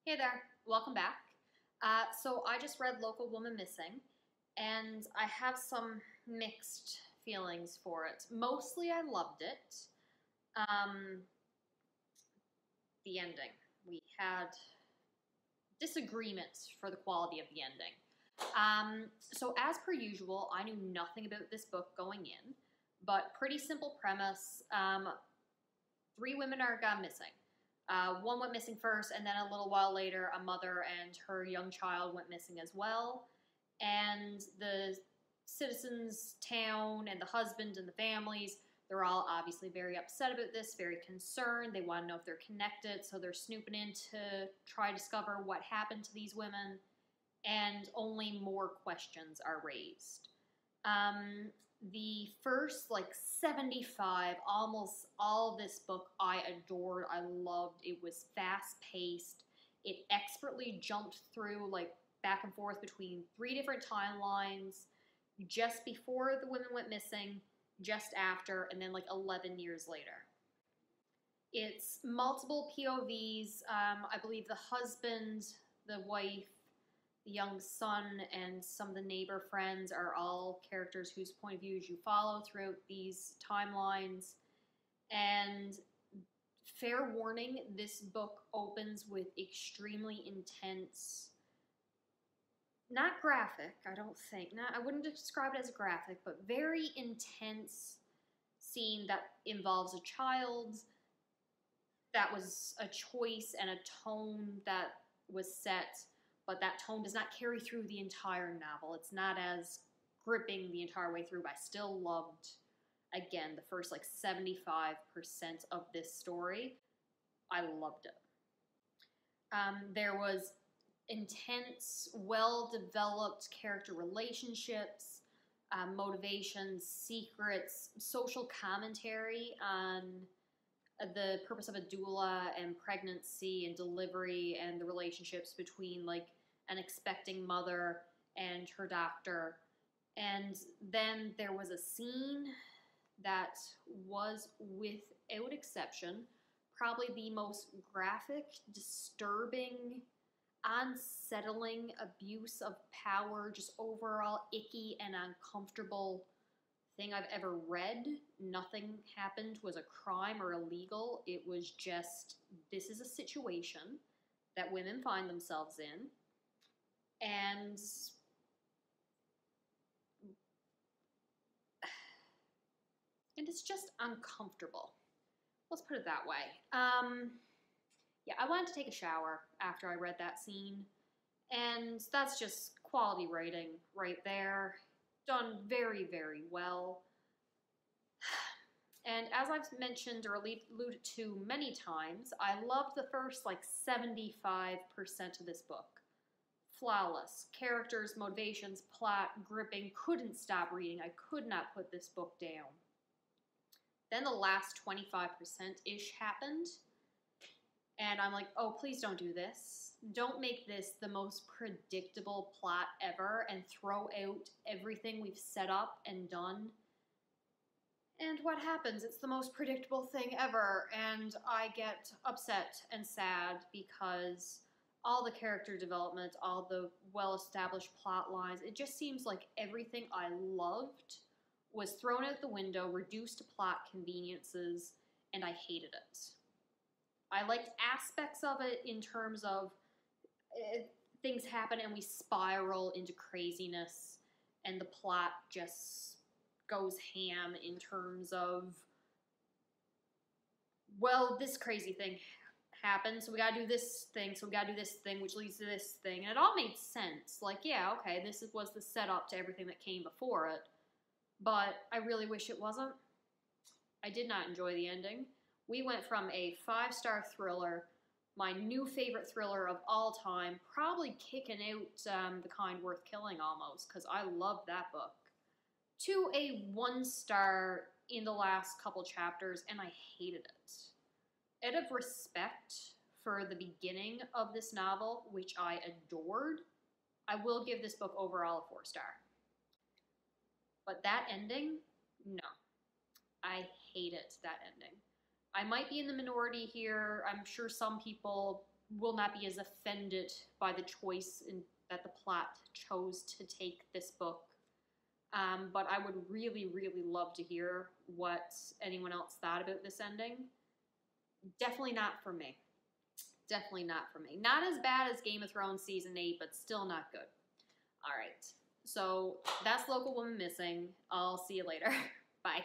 Hey there, welcome back. So I just read Local Woman Missing, and I have some mixed feelings for it. Mostly I loved it. Um, the ending. We had disagreements for the quality of the ending. So as per usual, I knew nothing about this book going in, but pretty simple premise. Three women are gone missing. One went missing first, and then a little while later, a mother and her young child went missing as well. And the citizens' town and the husband and the families, they're all obviously very upset about this, very concerned. They want to know if they're connected, so they're snooping in to try to discover what happened to these women, and only more questions are raised. Um, the first 75, almost all this book I adored. I loved. It was fast paced. It expertly jumped through back and forth between three different timelines, just before the women went missing, just after, and then 11 years later. It's multiple POVs. I believe the husband, the wife, the young son, and some of the neighbor friends are all characters whose point of views you follow throughout these timelines. And fair warning, this book opens with extremely intense, not graphic, I don't think. I wouldn't describe it as graphic, but very intense scene that involves a child. That was a choice and a tone that was set, but that tone does not carry through the entire novel. It's not as gripping the entire way through, but I still loved, again, the first 75% of this story. I loved it. There was intense, well-developed character relationships, motivations, secrets, social commentary on the purpose of a doula and pregnancy and delivery and the relationships between an expecting mother and her doctor. And then there was a scene that was, without exception, probably the most graphic, disturbing, unsettling abuse of power, just overall icky and uncomfortable thing I've ever read. Nothing happened was a crime or illegal. It was just, this is a situation that women find themselves in, and it's just uncomfortable. Let's put it that way. Yeah, I wanted to take a shower after I read that scene, and that's just quality writing right there. Done very, very well. And as I've mentioned or alluded to many times, I loved the first 75% of this book. Flawless. Characters, motivations, plot, gripping. Couldn't stop reading. I could not put this book down. Then the last 25%-ish happened, and I'm like, oh, please don't do this. Don't make this the most predictable plot ever and throw out everything we've set up and done. And what happens? It's the most predictable thing ever, and I get upset and sad because all the character development, all the well-established plot lines, it just seems like everything I loved was thrown out the window, reduced to plot conveniences, and I hated it. I liked aspects of it in terms of things happen and we spiral into craziness, and the plot just goes ham in terms of, well, this crazy thing happened, so we gotta do this thing, so we gotta do this thing, which leads to this thing, and it all made sense. Yeah, okay, this was the setup to everything that came before it, but I really wish it wasn't. I did not enjoy the ending. We went from a 5-star thriller, my new favorite thriller of all time, probably kicking out The Kind Worth Killing almost, because I loved that book, to a 1-star in the last couple chapters, and I hated it. Out of respect for the beginning of this novel, which I adored, I will give this book overall a 4-star. But that ending, no. I hated that ending. I might be in the minority here. I'm sure some people will not be as offended by the choice that the plot chose to take this book. But I would really, really love to hear what anyone else thought about this ending. Definitely not for me. Definitely not for me. Not as bad as Game of Thrones Season 8, but still not good. All right. So that's Local Woman Missing. I'll see you later. Bye.